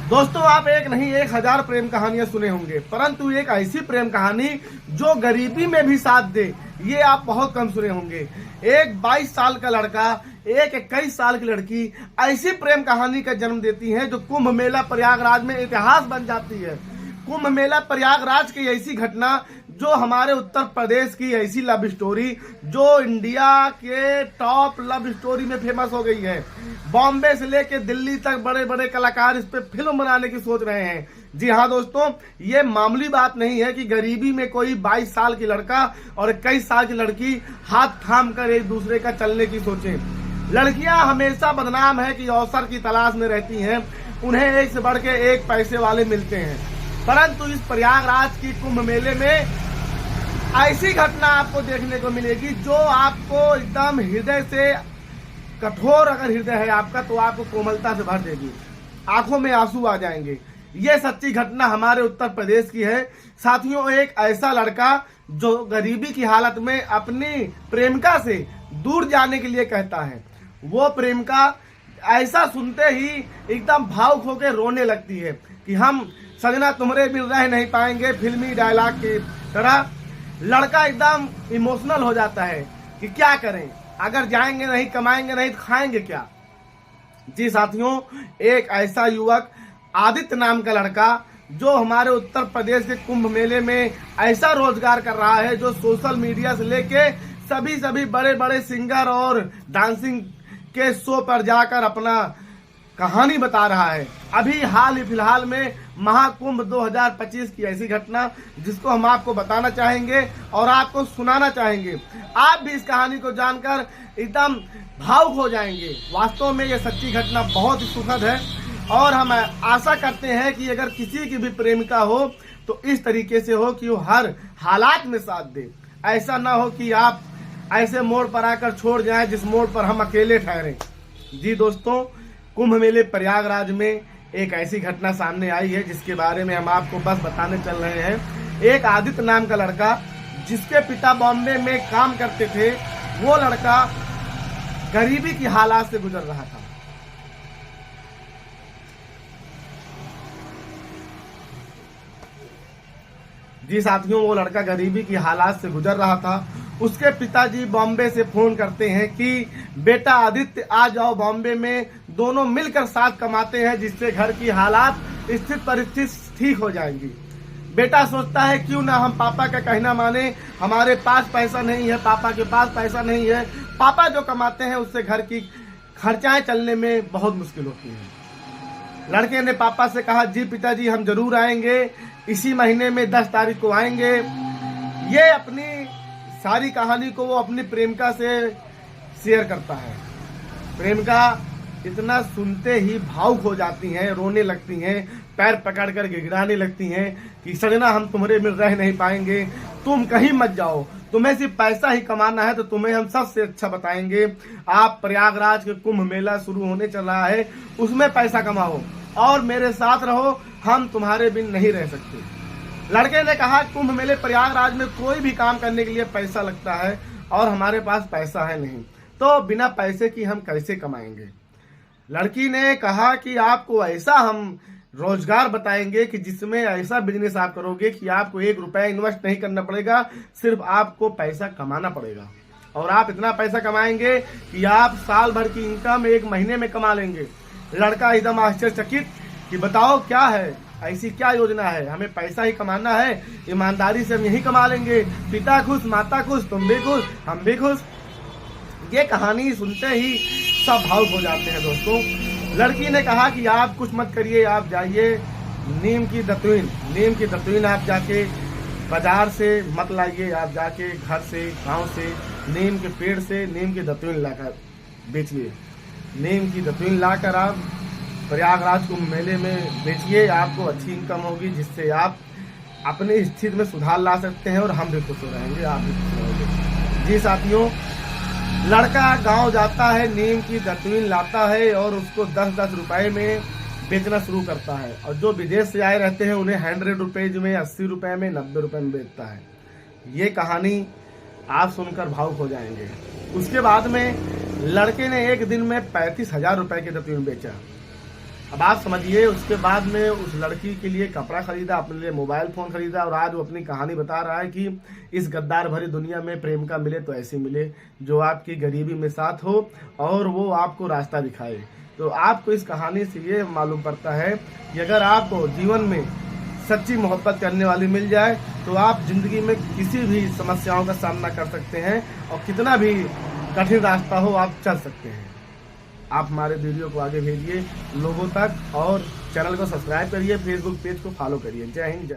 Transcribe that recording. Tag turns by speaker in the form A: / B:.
A: दोस्तों, आप एक नहीं 1000 प्रेम कहानियां सुने होंगे, परंतु एक ऐसी प्रेम कहानी जो गरीबी में भी साथ दे, ये आप बहुत कम सुने होंगे। एक 22 साल का लड़का, एक 21 साल की लड़की ऐसी प्रेम कहानी का जन्म देती है जो कुंभ मेला प्रयागराज में इतिहास बन जाती है। कुंभ मेला प्रयागराज की ऐसी घटना जो हमारे उत्तर प्रदेश की ऐसी लव स्टोरी जो इंडिया के टॉप लव स्टोरी में फेमस हो गई है। बॉम्बे से लेके दिल्ली तक बड़े बड़े कलाकार इस पे फिल्म बनाने की सोच रहे हैं। जी हाँ दोस्तों, ये मामूली बात नहीं है कि गरीबी में कोई 22 साल की लड़का और 21 साल की लड़की हाथ थाम कर एक दूसरे का चलने की सोचे। लड़कियां हमेशा बदनाम है कि अवसर की तलाश में रहती हैं, उन्हें एक से बढ़ के एक पैसे वाले मिलते हैं। परंतु इस प्रयागराज की कुंभ मेले में ऐसी घटना आपको देखने को मिलेगी जो आपको एकदम हृदय से, कठोर अगर हृदय है आपका तो आपको कोमलता से भर देगी, आंखों में आंसू आ जाएंगे। ये सच्ची घटना हमारे उत्तर प्रदेश की है साथियों। एक ऐसा लड़का जो गरीबी की हालत में अपनी प्रेमिका से दूर जाने के लिए कहता है, वो प्रेमिका ऐसा सुनते ही एकदम भावुक होकर रोने लगती है कि हम सजना तुम्हारे बिन रह नहीं पाएंगे। फिल्मी डायलॉग की तरह लड़का एकदम इमोशनल हो जाता है कि क्या करें, अगर जाएंगे नहीं, कमाएंगे नहीं तो खाएंगे क्या। जी साथियों, एक ऐसा युवक आदित्य नाम का लड़का जो हमारे उत्तर प्रदेश के कुंभ मेले में ऐसा रोजगार कर रहा है जो सोशल मीडिया से लेके सभी बड़े बड़े सिंगर और डांसिंग के शो पर जाकर अपना कहानी बता रहा है। अभी हाल ही फिलहाल में महाकुंभ 2025 की ऐसी घटना जिसको हम आपको बताना चाहेंगे और आपको सुनाना चाहेंगे। आप भी इस कहानी को जानकर एकदम भावुक हो जाएंगे। वास्तव में ये सच्ची घटना बहुत ही सुखद है और हम आशा करते हैं कि अगर किसी की भी प्रेमिका हो तो इस तरीके से हो कि वो हर हालात में साथ दे। ऐसा ना हो कि आप ऐसे मोड़ पर आकर छोड़ जाएं जिस मोड़ पर हम अकेले ठहरे। जी दोस्तों, कुंभ मेले प्रयागराज में एक ऐसी घटना सामने आई है जिसके बारे में हम आपको बस बताने चल रहे हैं। एक आदित्य नाम का लड़का जिसके पिता बॉम्बे में काम करते थे, वो लड़का गरीबी की हालात से गुजर रहा था। जी साथियों, वो लड़का गरीबी की हालात से गुजर रहा था। उसके पिताजी बॉम्बे से फोन करते हैं कि बेटा आदित्य आ जाओ बॉम्बे में, दोनों मिलकर साथ कमाते हैं जिससे घर की हालात स्थित परिस्थिति ठीक हो जाएंगी। बेटा सोचता है क्यों ना हम पापा का कहना माने, हमारे पास पैसा नहीं है, पापा के पास पैसा नहीं है, पापा जो कमाते हैं उससे घर की खर्चाएं चलने में बहुत मुश्किल होती है। लड़के ने पापा से कहा, जी पिताजी हम जरूर आएंगे, इसी महीने में 10 तारीख को आएंगे। ये अपनी सारी कहानी को वो अपनी प्रेमिका से शेयर करता है। प्रेमिका इतना सुनते ही भावुक हो जाती हैं, रोने लगती हैं, पैर पकड़कर गिड़गिड़ाने लगती हैं कि सजना हम तुम्हारे में रह नहीं पाएंगे, तुम कहीं मत जाओ, तुम्हें सिर्फ पैसा ही कमाना है तो तुम्हें हम सबसे अच्छा बताएंगे। आप प्रयागराज के कुंभ मेला शुरू होने चल रहा है, उसमें पैसा कमाओ और मेरे साथ रहो, हम तुम्हारे बिन नहीं रह सकते। लड़के ने कहा, कुंभ मेले प्रयागराज में कोई भी काम करने के लिए पैसा लगता है और हमारे पास पैसा है नहीं, तो बिना पैसे की हम कैसे कमाएंगे। लड़की ने कहा कि आपको ऐसा हम रोजगार बताएंगे कि जिसमें ऐसा बिजनेस आप करोगे कि आपको 1 रुपया इन्वेस्ट नहीं करना पड़ेगा, सिर्फ आपको पैसा कमाना पड़ेगा और आप इतना पैसा कमाएंगे कि आप साल भर की इनकम 1 महीने में कमा लेंगे। लड़का एकदम आश्चर्यचकित कि बताओ क्या है, ऐसी क्या योजना है, हमें पैसा ही कमाना है, ईमानदारी से हम यही कमा लेंगे, पिता खुश, माता खुश, तुम भी खुश, हम भी खुश। ये कहानी सुनते ही सब भावुक हो जाते हैं दोस्तों। लड़की ने कहा कि आप कुछ मत करिए, आप जाइए नीम की दतुईन आप जाके बाजार से मत लाइए, आप जाके घर से, गांव से नीम के पेड़ से नीम की दतुईन लाकर बेचिए। नीम की दतुईन लाकर आप प्रयागराज कुंभ मेले में बेचिए, आपको अच्छी इनकम होगी जिससे आप अपनी स्थिति में सुधार ला सकते हैं और हम भी खुश हो रहेंगे, आप भी खुश रहेंगे। जी साथियों, लड़का गांव जाता है, नीम की दतुईन लाता है और उसको 10-10 रुपए में बेचना शुरू करता है और जो विदेश से आए रहते हैं उन्हें 100 रुपीज में, 80 रुपए में, 90 रुपए में बेचता है। ये कहानी आप सुनकर भावुक हो जाएंगे। उसके बाद में लड़के ने एक दिन में 35,000 रुपए की दतुईन बेचा अब आप समझिए, उसके बाद में उस लड़की के लिए कपड़ा खरीदा, अपने लिए मोबाइल फोन खरीदा, और आज वो अपनी कहानी बता रहा है कि इस गद्दार भरी दुनिया में प्रेम का मिले तो ऐसी मिले जो आपकी गरीबी में साथ हो और वो आपको रास्ता दिखाए। तो आपको इस कहानी से ये मालूम पड़ता है कि अगर आपको जीवन में सच्ची मोहब्बत करने वाली मिल जाए तो आप जिंदगी में किसी भी समस्याओं का सामना कर सकते हैं और कितना भी कठिन रास्ता हो आप चल सकते हैं। आप हमारे वीडियो को आगे भेजिए लोगों तक और चैनल को सब्सक्राइब करिए, फेसबुक पेज को फॉलो करिए। जय हिंद, जय